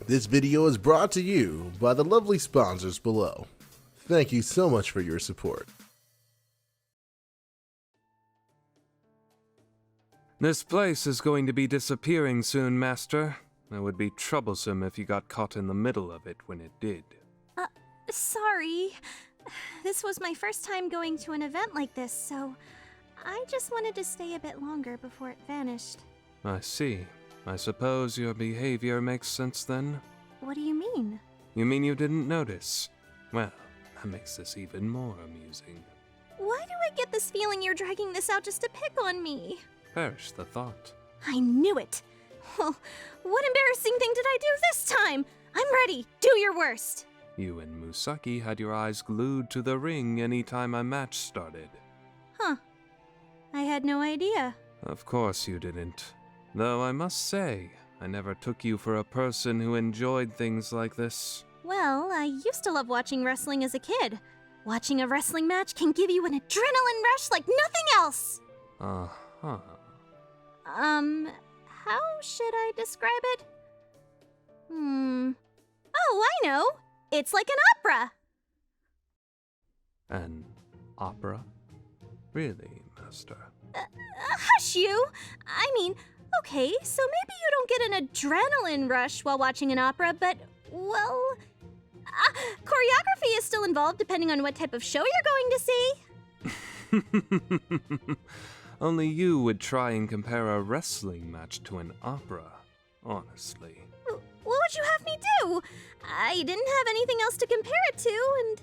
This video is brought to you by the lovely sponsors below. Thank you so much for your support. This place is going to be disappearing soon, Master. It would be troublesome if you got caught in the middle of it when it did. Sorry. This was my first time going to an event like this, so I just wanted to stay a bit longer before it vanished. I see. I suppose your behavior makes sense then? What do you mean? You mean you didn't notice? Well, that makes this even more amusing. Why do I get this feeling you're dragging this out just to pick on me? Perish the thought. I knew it! Well, what embarrassing thing did I do this time? I'm ready. Do your worst. You and Musaki had your eyes glued to the ring any time a match started. Huh. I had no idea. Of course you didn't. Though I must say, I never took you for a person who enjoyed things like this. Well, I used to love watching wrestling as a kid. Watching a wrestling match can give you an adrenaline rush like nothing else! Uh-huh. How should I describe it? Oh, I know! It's like an opera! An opera? Really, Master? Hush you! I mean, okay, so maybe you don't get an adrenaline rush while watching an opera, but, well... choreography is still involved depending on what type of show you're going to see. Only you would try and compare a wrestling match to an opera, honestly. What would you have me do? I didn't have anything else to compare it to, and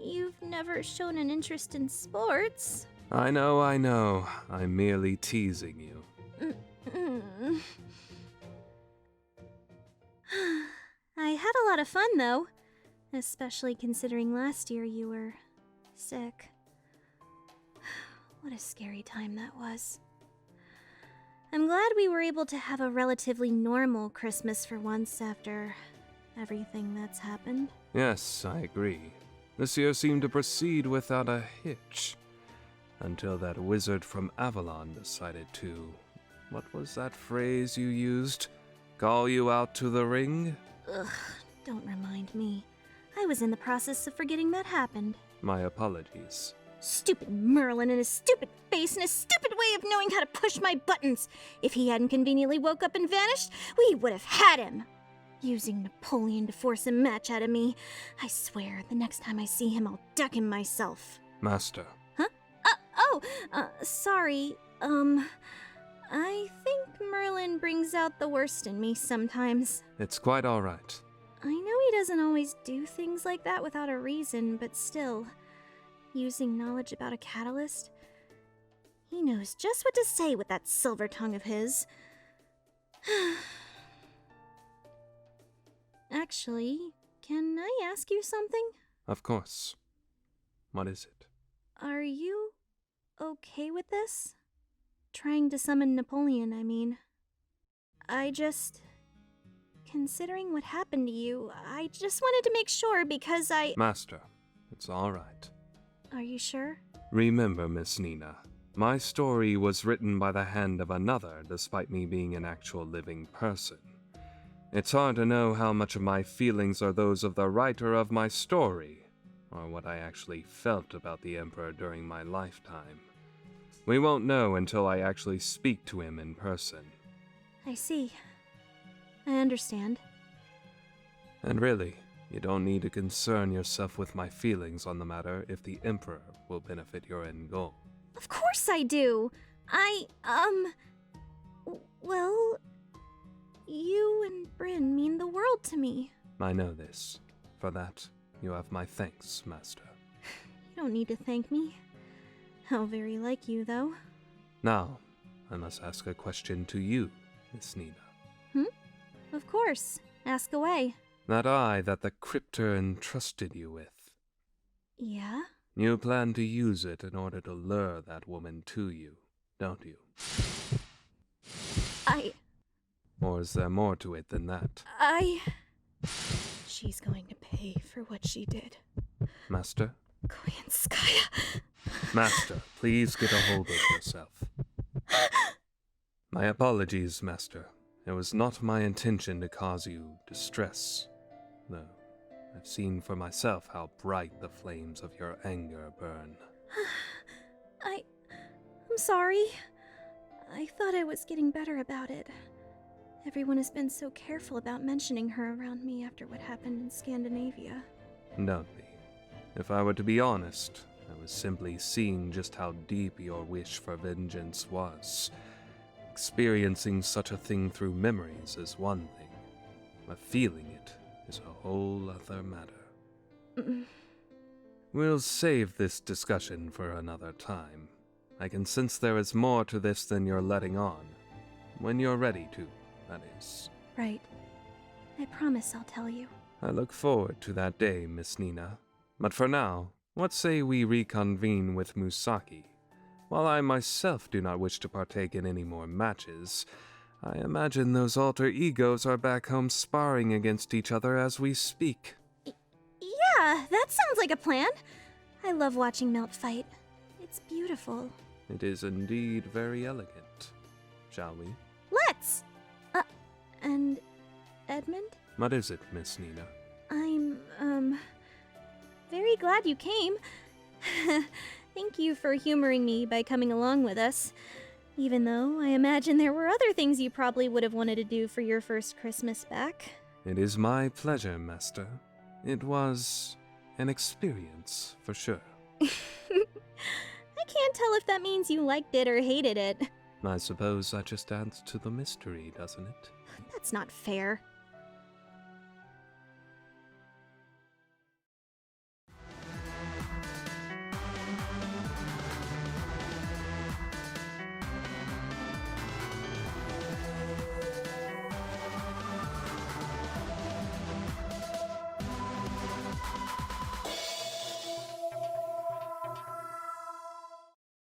you've never shown an interest in sports. I know. I'm merely teasing you. I had a lot of fun, though. Especially considering last year you were sick. What a scary time that was. I'm glad we were able to have a relatively normal Christmas for once after everything that's happened. Yes, I agree. This year seemed to proceed without a hitch. Until that wizard from Avalon decided to... What was that phrase you used? Call you out to the ring? Ugh, don't remind me. I was in the process of forgetting that happened. My apologies. Stupid Merlin and his stupid face and his stupid way of knowing how to push my buttons. If he hadn't conveniently woke up and vanished, we would have had him. Using Napoleon to force a match out of me. I swear, the next time I see him, I'll duck him myself. Master. Huh? Sorry. I think Merlin brings out the worst in me sometimes. It's quite all right. I know he doesn't always do things like that without a reason, but still, using knowledge about a catalyst, he knows just what to say with that silver tongue of his. Actually, can I ask you something? Of course. What is it? Are you okay with this? Trying to summon Napoleon, I mean. Considering what happened to you, I just wanted to make sure because Master, it's all right. Are you sure? Remember, Miss Nina, my story was written by the hand of another despite me being an actual living person. It's hard to know how much of my feelings are those of the writer of my story, or what I actually felt about the Emperor during my lifetime. We won't know until I actually speak to him in person. I see. I understand. And really, you don't need to concern yourself with my feelings on the matter if the Emperor will benefit your end goal. Of course I do! Well, you and Bryn mean the world to me. I know this. For that, you have my thanks, Master. You don't need to thank me. How very like you, though. Now, I must ask a question to you, Miss Nina. Of course. Ask away. That eye that the Cryptor entrusted you with. Yeah? You plan to use it in order to lure that woman to you, don't you? Or is there more to it than that? She's going to pay for what she did. Master? Koyanskaya. Master, please get a hold of yourself. My apologies, Master. It was not my intention to cause you distress, though I've seen for myself how bright the flames of your anger burn. I'm sorry. I thought I was getting better about it. Everyone has been so careful about mentioning her around me after what happened in Scandinavia. Don't be. If I were to be honest, I was simply seeing just how deep your wish for vengeance was. Experiencing such a thing through memories is one thing, but feeling it is a whole other matter. We'll save this discussion for another time. I can sense there is more to this than you're letting on. When you're ready to, that is. Right. I promise I'll tell you. I look forward to that day, Miss Nina. But for now, what say we reconvene with Musaki? While I myself do not wish to partake in any more matches, I imagine those alter egos are back home sparring against each other as we speak. Yeah, that sounds like a plan. I love watching Melt fight. It's beautiful. It is indeed very elegant. Shall we? Let's! And Edmund? What is it, Miss Nina? I'm, very glad you came. Thank you for humoring me by coming along with us. Even though I imagine there were other things you probably would have wanted to do for your first Christmas back. It is my pleasure, Master. It was an experience, for sure. I can't tell if that means you liked it or hated it. I suppose that just adds to the mystery, doesn't it? That's not fair.